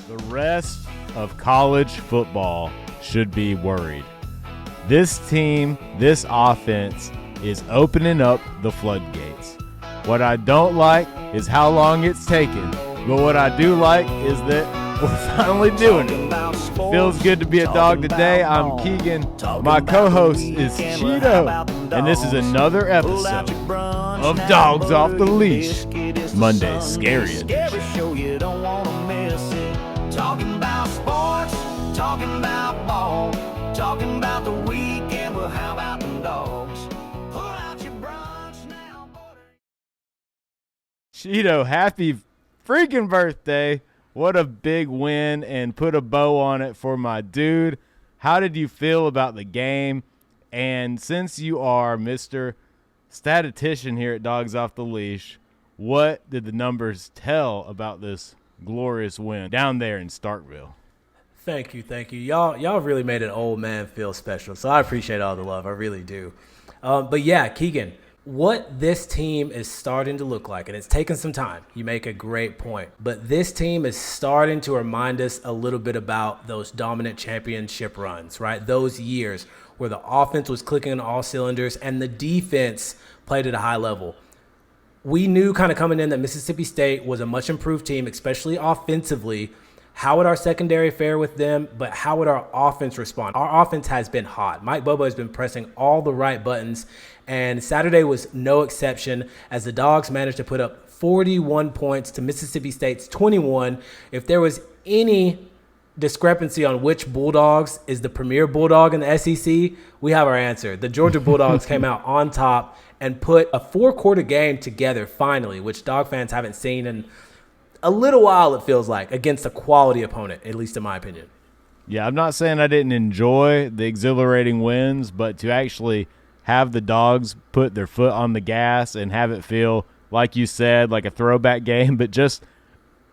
The rest of college football should be worried. This team, this offense is opening up the floodgates. What I don't like is how long it's taken, but what I do like is that we're finally doing it. Feels good to be a dog today. I'm Keegan. My co-host is Chito, and this is another episode of Dogs Off the Leash, Monday's Scary Edition. Talking about sports, talking about ball, talking about the weekend. Well, how about them dogs? Pull out your brunch now, boy. Chito, happy freaking birthday. What a big win, and put a bow on it for my dude. How did you feel about the game? And since you are Mr. Statistician here at Dogs Off the Leash, what did the numbers tell about this glorious win down there in Starkville? Thank you. Y'all really made an old man feel special, so I appreciate all the love. I really do. But yeah, Keegan, what this team is starting to look like, and it's taken some time. You make a great point. But this team is starting to remind us a little bit about those dominant championship runs, right? Those years where the offense was clicking on all cylinders and the defense played at a high level. We knew kind of coming in that Mississippi State was a much improved team, especially offensively. How would our secondary fare with them, but how would our offense respond? Our offense has been hot. Mike Bobo has been pressing all the right buttons, and Saturday was no exception as the Dogs managed to put up 41 points to Mississippi State's 21. If there was any discrepancy on which Bulldogs is the premier Bulldog in the SEC, we have our answer. The Georgia Bulldogs came out on top and put a four-quarter game together finally, which Dog fans haven't seen in a little while, it feels like, against a quality opponent, at least in my opinion. Yeah, I'm not saying I didn't enjoy the exhilarating wins, but to actually have the Dogs put their foot on the gas and have it feel, like you said, like a throwback game, but just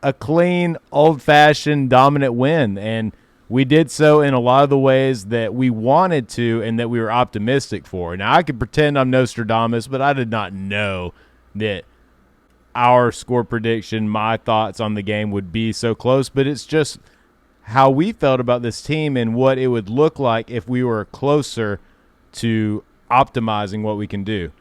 a clean, old-fashioned, dominant win. And we did so in a lot of the ways that we wanted to and that we were optimistic for. Now, I could pretend I'm Nostradamus, but I did not know that our score prediction, my thoughts on the game would be so close, but it's just how we felt about this team and what it would look like if we were closer to optimizing what we can do.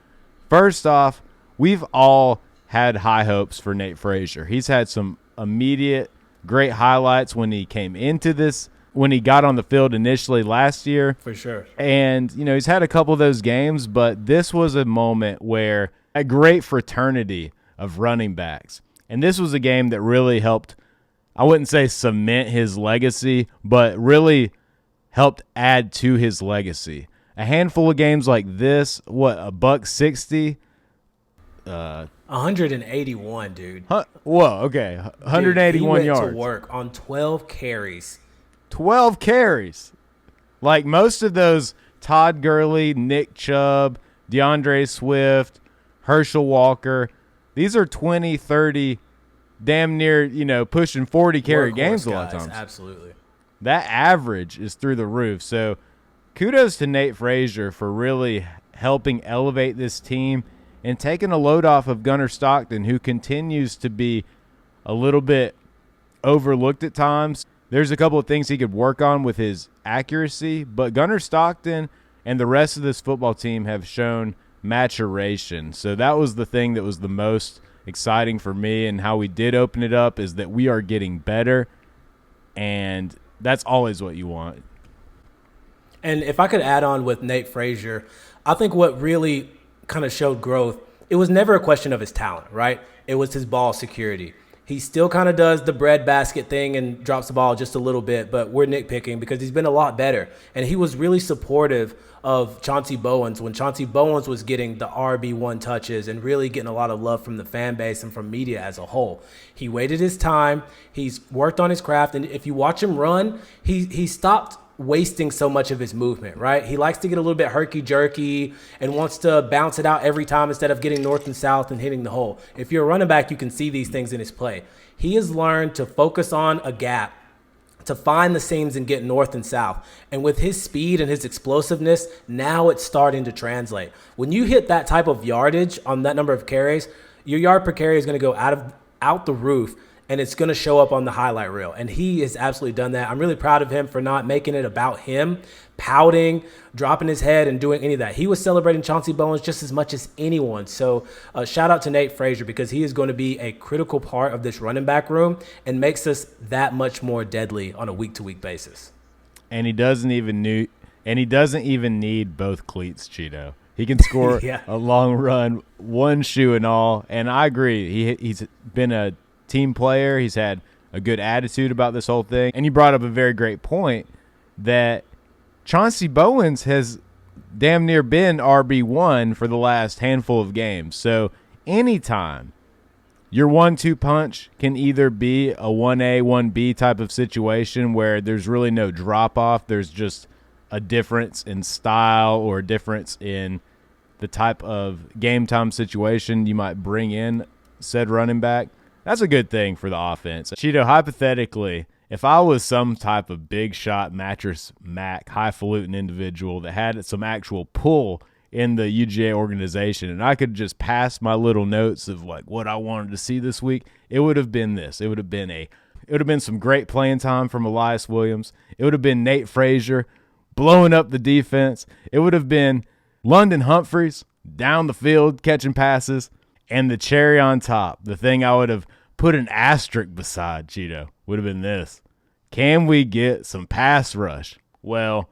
First off, we've all had high hopes for Nate Frazier. He's had some immediate great highlights when he came into this, when he got on the field initially last year. For sure. And, you know, he's had a couple of those games, but this was a moment where a great fraternity of running backs. And this was a game that really helped, I wouldn't say cement his legacy, but really helped add to his legacy. A handful of games like this, $160? 181, dude. Whoa, okay. 181 he went yards. to work on 12 carries. 12 carries. Like most of those Todd Gurley, Nick Chubb, DeAndre Swift, Herschel Walker, these are 20, 30, damn near, pushing 40 carry games a lot of times. Absolutely. That average is through the roof. So kudos to Nate Frazier for really helping elevate this team and taking a load off of Gunnar Stockton, who continues to be a little bit overlooked at times. There's a couple of things he could work on with his accuracy, but Gunnar Stockton and the rest of this football team have shown maturation. So that was the thing that was the most exciting for me, and how we did open it up is that we are getting better, and that's always what you want. And if I could add on with Nate Frazier, I think what really kind of showed growth, it was never a question of his talent, right? It was his ball security. He still kind of does the breadbasket thing and drops the ball just a little bit, but we're nitpicking because he's been a lot better. And he was really supportive of Chauncey Bowens when Chauncey Bowens was getting the RB1 touches and really getting a lot of love from the fan base and from media as a whole. He waited his time. He's worked on his craft. And if you watch him run, he stopped wasting so much of his movement, right? He likes to get a little bit herky-jerky and wants to bounce it out every time instead of getting north and south and hitting the hole. If you're a running back, you can see these things in his play. He has learned to focus on a gap, to find the seams and get north and south. And with his speed and his explosiveness, now it's starting to translate. When you hit that type of yardage on that number of carries, your yard per carry is going to go out the roof. and it's going to show up on the highlight reel. And he has absolutely done that. I'm really proud of him for not making it about him, pouting, dropping his head, and doing any of that. He was celebrating Chauncey Bowens just as much as anyone. So shout out to Nate Frazier, because he is going to be a critical part of this running back room and makes us that much more deadly on a week-to-week basis. And he doesn't even need both cleats, Chito. He can score a long run, one shoe and all. And I agree. He's been a team player. He's had a good attitude about this whole thing. And you brought up a very great point that Chauncey Bowens has damn near been RB1 for the last handful of games. So anytime your 1-2 punch can either be a 1A, 1B type of situation where there's really no drop-off, there's just a difference in style or a difference in the type of game time situation you might bring in said running back, that's a good thing for the offense. Chito, hypothetically, if I was some type of big shot mattress Mac, highfalutin individual that had some actual pull in the UGA organization, and I could just pass my little notes of like what I wanted to see this week, it would have been this. It would have been some great playing time from Elyiss Williams. It would have been Nate Frazier blowing up the defense. It would have been London Humphreys down the field catching passes. And the cherry on top, the thing I would have put an asterisk beside, Chito, would have been this. Can we get some pass rush? Well,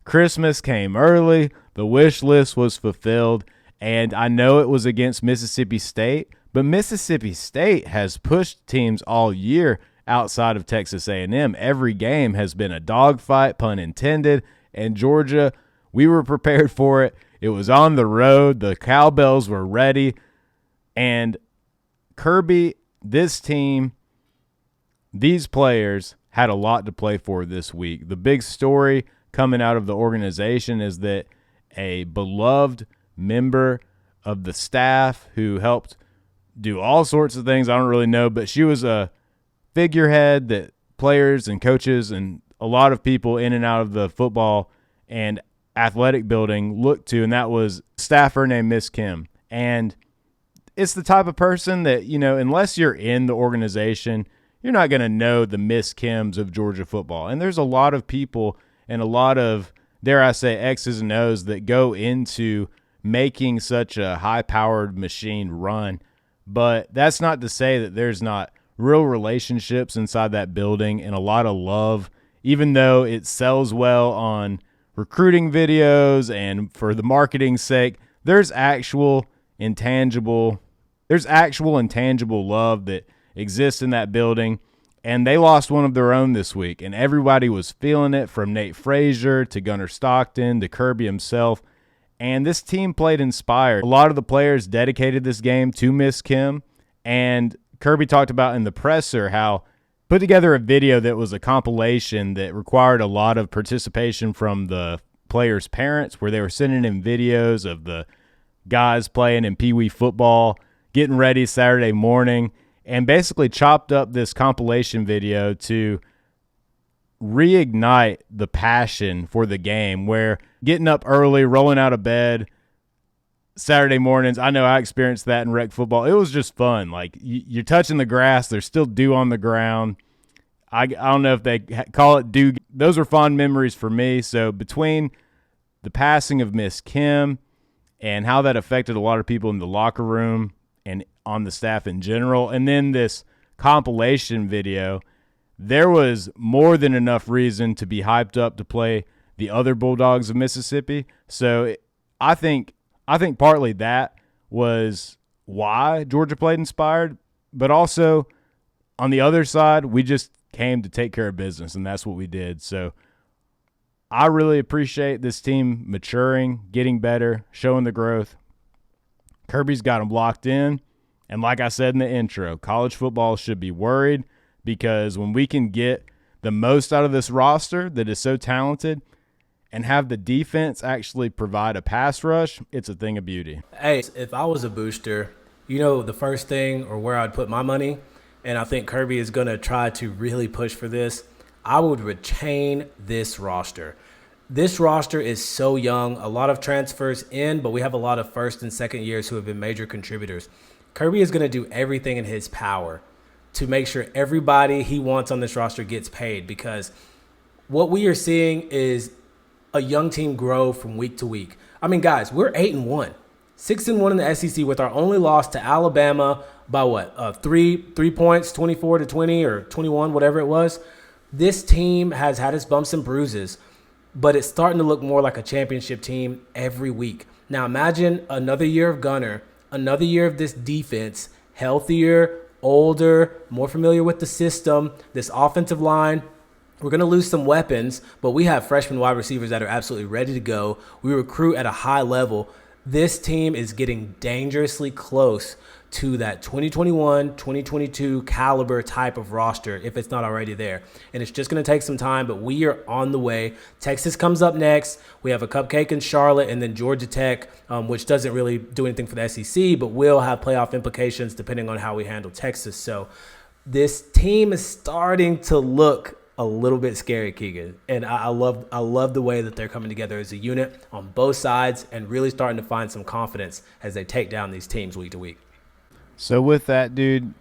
Christmas came early. The wish list was fulfilled. And I know it was against Mississippi State, but Mississippi State has pushed teams all year outside of Texas A&M. Every game has been a dogfight, pun intended. And Georgia, we were prepared for it. It was on the road. The cowbells were ready. And Kirby, this team, these players had a lot to play for this week. The big story coming out of the organization is that a beloved member of the staff who helped do all sorts of things, I don't really know, but she was a figurehead that players and coaches and a lot of people in and out of the football and athletic building looked to, and that was a staffer named Miss Kim. And it's the type of person that, you know, unless you're in the organization, you're not going to know the Miss Kims of Georgia football. And there's a lot of people and a lot of, dare I say, X's and O's that go into making such a high-powered machine run. But that's not to say that there's not real relationships inside that building and a lot of love, even though it sells well on recruiting videos and for the marketing's sake. There's actual intangible love that exists in that building, and they lost one of their own this week, and everybody was feeling it, from Nate Frazier to Gunnar Stockton to Kirby himself, and this team played inspired. A lot of the players dedicated this game to Miss Kim, and Kirby talked about in the presser how put together a video that was a compilation that required a lot of participation from the players' parents, where they were sending in videos of the guys playing in Pee Wee football, getting ready Saturday morning, and basically chopped up this compilation video to reignite the passion for the game, where getting up early, rolling out of bed Saturday mornings, I know I experienced that in rec football. It was just fun. Like, you're touching the grass, there's still dew on the ground. I don't know if they call it dew. Those are fond memories for me. So between the passing of Miss Kim and how that affected a lot of people in the locker room and on the staff in general, and then this compilation video, there was more than enough reason to be hyped up to play the other Bulldogs of Mississippi. So I think partly that was why Georgia played inspired, but also on the other side, we just came to take care of business, and that's what we did. So I really appreciate this team maturing, getting better, showing the growth. Kirby's got them locked in. And like I said in the intro, college football should be worried, because when we can get the most out of this roster that is so talented and have the defense actually provide a pass rush, it's a thing of beauty. Hey, if I was a booster, you know, the first thing or where I'd put my money, and I think Kirby is going to try to really push for this, I would retain this roster. This roster is so young. A lot of transfers in, but we have a lot of first and second years who have been major contributors. Kirby is going to do everything in his power to make sure everybody he wants on this roster gets paid, because what we are seeing is a young team grow from week to week. I mean, guys, we're 8-1, 6-1 in the SEC with our only loss to Alabama by what? 3 points, 24-20 or 21, whatever it was. This team has had its bumps and bruises, but it's starting to look more like a championship team every week. Now imagine another year of Gunner, another year of this defense, healthier, older, more familiar with the system, this offensive line. We're going to lose some weapons, but we have freshman wide receivers that are absolutely ready to go. We recruit at a high level. This team is getting dangerously close to that 2021, 2022 caliber type of roster, if it's not already there. And it's just going to take some time, but we are on the way. Texas comes up next. We have a cupcake in Charlotte, and then Georgia Tech, which doesn't really do anything for the SEC, but will have playoff implications depending on how we handle Texas. So this team is starting to look a little bit scary, Keegan. And I love the way that they're coming together as a unit on both sides and really starting to find some confidence as they take down these teams week to week. So with that, dude,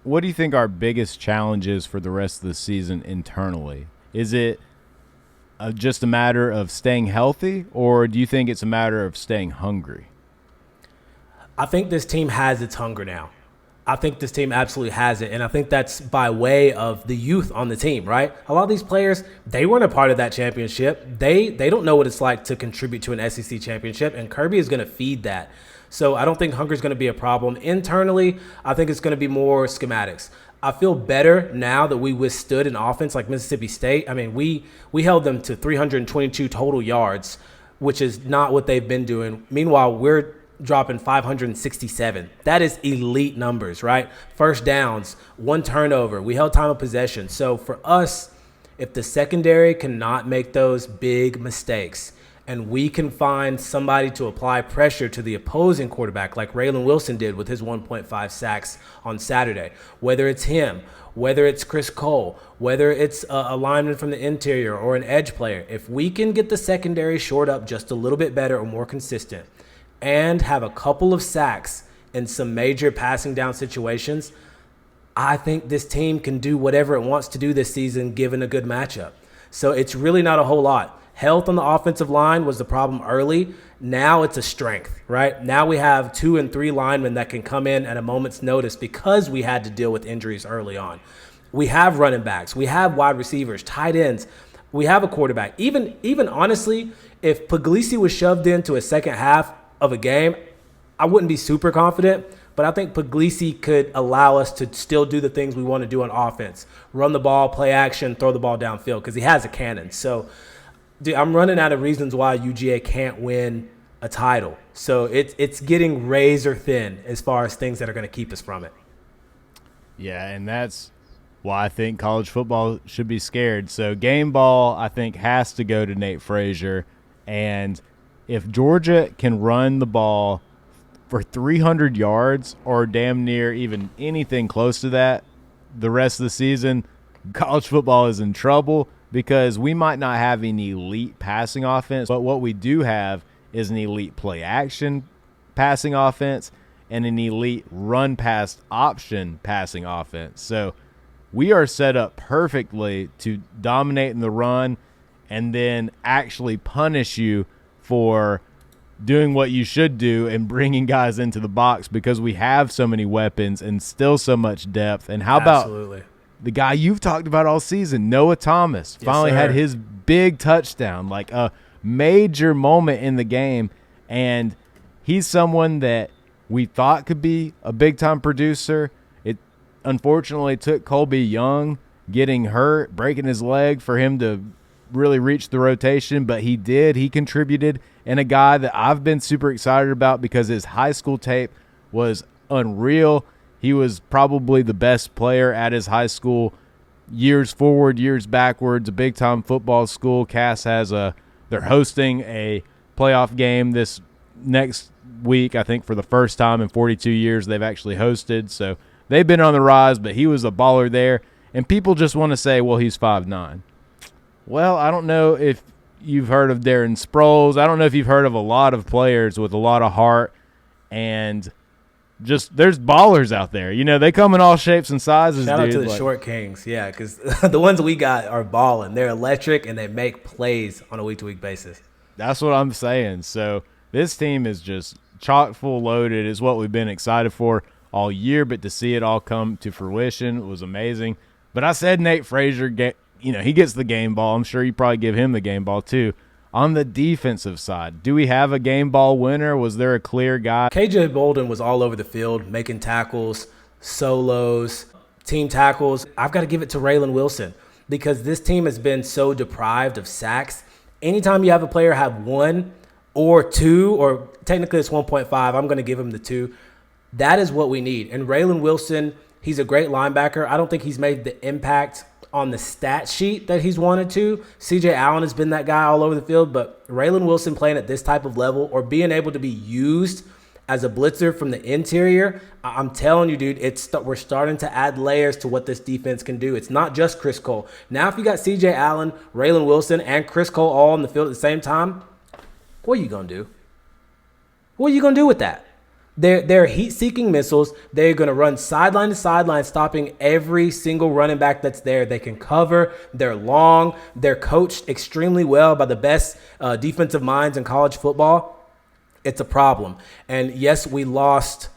what do you think our biggest challenge is for the rest of the season internally? Is it just a matter of staying healthy, or do you think it's a matter of staying hungry? I think this team has its hunger now. I think this team absolutely has it, and I think that's by way of the youth on the team, right? A lot of these players, they weren't a part of that championship. They don't know what it's like to contribute to an SEC championship, and Kirby is going to feed that. So I don't think hunger is going to be a problem. Internally, I think it's going to be more schematics. I feel better now that we withstood an offense like Mississippi State. I mean, we held them to 322 total yards, which is not what they've been doing. Meanwhile, we're dropping 567. That is elite numbers, right? First downs, 1 turnover. We held time of possession. So for us, if the secondary cannot make those big mistakes and we can find somebody to apply pressure to the opposing quarterback like Raylan Wilson did with his 1.5 sacks on Saturday, whether it's him, whether it's Chris Cole, whether it's a lineman from the interior or an edge player, if we can get the secondary shored up just a little bit better or more consistent and have a couple of sacks in some major passing down situations, I think this team can do whatever it wants to do this season given a good matchup. So it's really not a whole lot. Health on the offensive line was the problem early. Now it's a strength, right? Now we have 2 and 3 linemen that can come in at a moment's notice because we had to deal with injuries early on. We have running backs. We have wide receivers, tight ends. We have a quarterback. Even honestly, if Puglisi was shoved into a second half of a game, I wouldn't be super confident, but I think Puglisi could allow us to still do the things we want to do on offense. Run the ball, play action, throw the ball downfield because he has a cannon. So, dude, I'm running out of reasons why UGA can't win a title. So it's getting razor thin as far as things that are going to keep us from it. Yeah, and that's why I think college football should be scared. So game ball, I think, has to go to Nate Frazier. And if Georgia can run the ball for 300 yards or damn near even anything close to that the rest of the season, college football is in trouble because we might not have an elite passing offense, but what we do have is an elite play action passing offense and an elite run pass option passing offense. So we are set up perfectly to dominate in the run and then actually punish you for doing what you should do and bringing guys into the box because we have so many weapons and still so much depth. And how about the guy you've talked about all season, Noah Thomas, finally had his big touchdown, like a major moment in the game. And he's someone that we thought could be a big-time producer. It unfortunately took Colby Young getting hurt, breaking his leg for him to really reach the rotation, but he did. He contributed, and a guy that I've been super excited about because his high school tape was unreal. He was probably the best player at his high school, years forward, years backwards, a big-time football school. Cass has they're hosting a playoff game this next week, I think for the first time in 42 years they've actually hosted. So they've been on the rise, but he was a baller there. And people just want to say, well, he's 5'9". Well, I don't know if you've heard of Darren Sproles. I don't know if you've heard of a lot of players with a lot of heart and there's ballers out there. They come in all shapes and sizes, Shout dude. out to the short kings, yeah, because the ones we got are balling. They're electric, and they make plays on a week-to-week basis. That's what I'm saying. So this team is just chock full loaded is what we've been excited for all year, but to see it all come to fruition was amazing. But I said Nate Frazier, he gets the game ball. I'm sure you probably give him the game ball too. On the defensive side, do we have a game ball winner? Was there a clear guy? KJ Bolden was all over the field, making tackles, solos, team tackles. I've got to give it to Raylan Wilson because this team has been so deprived of sacks. Anytime you have a player have 1 or 2, or technically it's 1.5, I'm going to give him the 2. That is what we need. And Raylan Wilson, he's a great linebacker. I don't think he's made the impact on the stat sheet that he's wanted to. CJ Allen has been that guy all over the field, but Raylan Wilson playing at this type of level or being able to be used as a blitzer from the interior, I'm telling you, dude, we're starting to add layers to what this defense can do. It's not just Chris Cole. Now, if you got CJ Allen, Raylan Wilson, and Chris Cole all on the field at the same time, what are you going to do? What are you going to do with that? They're heat-seeking missiles. They're going to run sideline to sideline, stopping every single running back that's there. They can cover. They're long. They're coached extremely well by the best defensive minds in college football. It's a problem. And, yes, we lost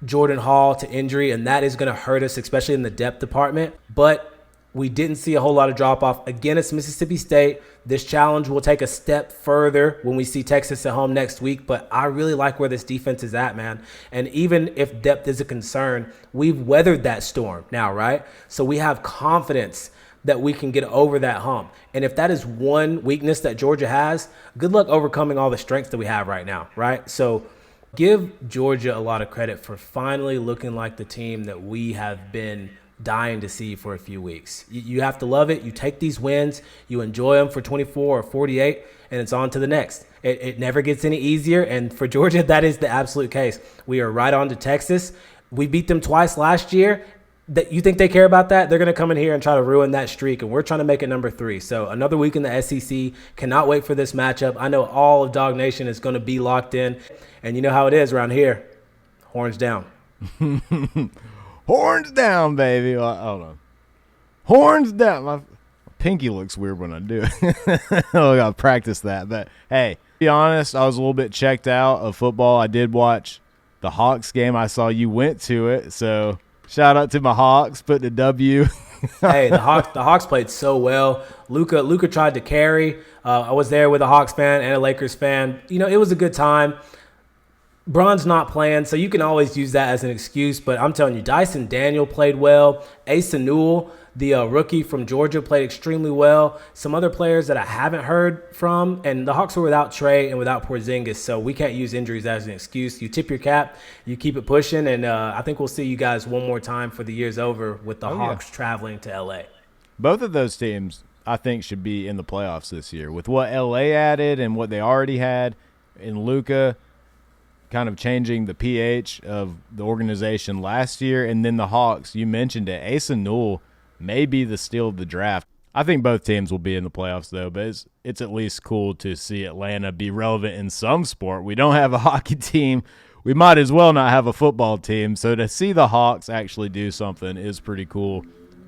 Jordan Hall to injury, and that is going to hurt us, especially in the depth department. But we didn't see a whole lot of drop-off. Again, it's Mississippi State. This challenge will take a step further when we see Texas at home next week, but I really like where this defense is at, man. And even if depth is a concern, we've weathered that storm now, right? So we have confidence that we can get over that hump. And if that is one weakness that Georgia has, good luck overcoming all the strengths that we have right now, right? So give Georgia a lot of credit for finally looking like the team that we have been dying to see for a few weeks. You have to love it. You take these wins, you enjoy them for 24 or 48, and it's on to the next. It never gets any easier, and for Georgia, that is the absolute case. We are right on to Texas. We beat them twice last year. That you think they care about that? They're going to come in here and try to ruin that streak, and we're trying to make it number 3. So another week in the SEC. Cannot wait for this matchup. I know all of Dog Nation is going to be locked in, and you know how it is around here. Horns down. Horns down, baby. Hold on. Horns down. My pinky looks weird when I do it. I got to practice that. But, hey, to be honest, I was a little bit checked out of football. I did watch the Hawks game. I saw you went to it. So, shout out to my Hawks. Put the W. Hey, the Hawks played so well. Luka tried to carry. I was there with a Hawks fan and a Lakers fan. It was a good time. Bron's not playing, so you can always use that as an excuse. But I'm telling you, Dyson Daniel played well. Asa Newell, the rookie from Georgia, played extremely well. Some other players that I haven't heard from. And the Hawks were without Trey and without Porzingis, so we can't use injuries as an excuse. You tip your cap, you keep it pushing, and I think we'll see you guys one more time for the year's over with the Hawks traveling to L.A. Both of those teams, I think, should be in the playoffs this year. With what L.A. added and what they already had in Luka, kind of changing the pH of the organization last year, and then the Hawks, you mentioned it, Asa Newell may be the steal of the draft. I think both teams will be in the playoffs, though, but it's at least cool to see Atlanta be relevant in some sport. We don't have a hockey team. We might as well not have a football team, so to see the Hawks actually do something is pretty cool.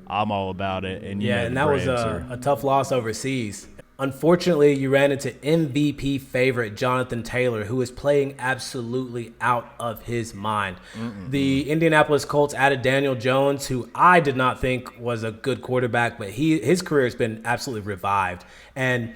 I'm all about it. And and that was a tough loss overseas. Unfortunately, you ran into MVP favorite Jonathan Taylor, who is playing absolutely out of his mind. The Indianapolis Colts added Daniel Jones, who I did not think was a good quarterback, but his career has been absolutely revived. And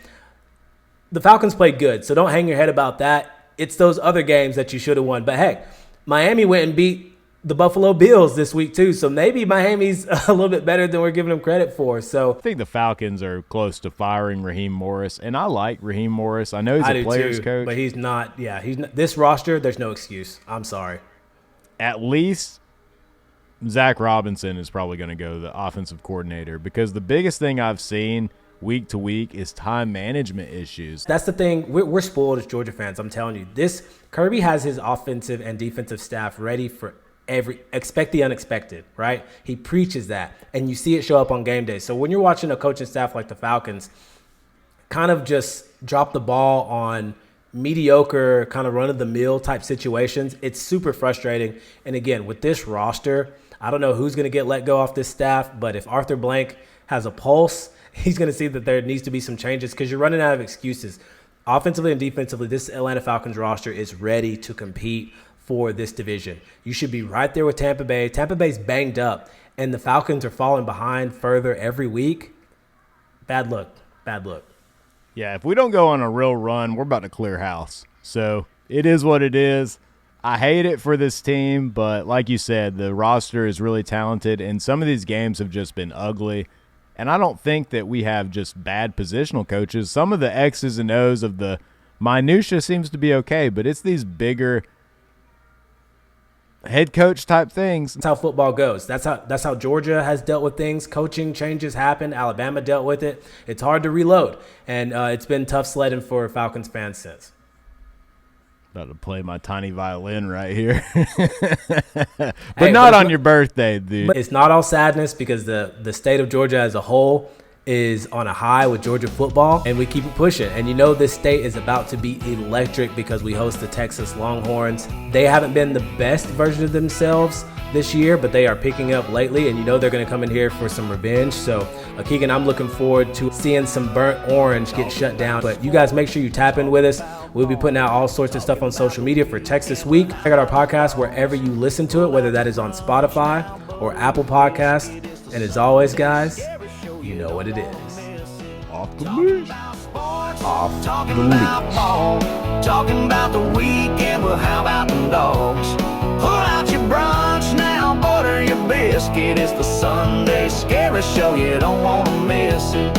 the Falcons played good, so don't hang your head about that. It's those other games that you should have won. But, hey, Miami went and beat the Buffalo Bills this week too, so maybe Miami's a little bit better than we're giving them credit for. So I think the Falcons are close to firing Raheem Morris, and I like Raheem Morris. I know he's a player's coach, but he's not. Yeah, he's not, this roster. There's no excuse. I'm sorry. At least Zach Robinson is probably going to go the offensive coordinator, because the biggest thing I've seen week to week is time management issues. That's the thing. We're spoiled as Georgia fans. I'm telling you, this Kirby has his offensive and defensive staff ready for expect the unexpected, right? He preaches that, and you see it show up on game day. So when you're watching a coaching staff like the Falcons kind of just drop the ball on mediocre kind of run-of-the-mill type situations, it's super frustrating. And again, with this roster, I don't know who's going to get let go off this staff, but if Arthur Blank has a pulse, he's going to see that there needs to be some changes because you're running out of excuses. Offensively and defensively, this Atlanta Falcons roster is ready to compete for this division. You should be right there with Tampa Bay. Tampa Bay's banged up, and the Falcons are falling behind further every week. Bad look. Bad look. Yeah, if we don't go on a real run, we're about to clear house. So it is what it is. I hate it for this team, but like you said, the roster is really talented, and some of these games have just been ugly. And I don't think that we have just bad positional coaches. Some of the X's and O's of the minutia seems to be okay, but it's these bigger head coach type things. That's how football goes. That's how Georgia has dealt with things. Coaching changes happen. Alabama dealt with it. It's hard to reload, and it's been tough sledding for Falcons fans since. About to play my tiny violin right here. But not on your birthday, dude. But it's not all sadness because the state of Georgia as a whole is on a high with Georgia football, and we keep it pushing. And you know this state is about to be electric because we host the Texas Longhorns. They haven't been the best version of themselves this year, but they are picking up lately, and you know they're going to come in here for some revenge. So, Keegan, I'm looking forward to seeing some burnt orange get shut down. But you guys make sure you tap in with us. We'll be putting out all sorts of stuff on social media for Texas Week. Check out our podcast wherever you listen to it, whether that is on Spotify or Apple Podcasts. And as always, guys, you know what it is. Off the leash. Talking about ball, talking about the weekend, well, how about the dogs? Pull out your brunch now, butter your biscuit. It's the Sunday Scary Show, you don't want to miss it.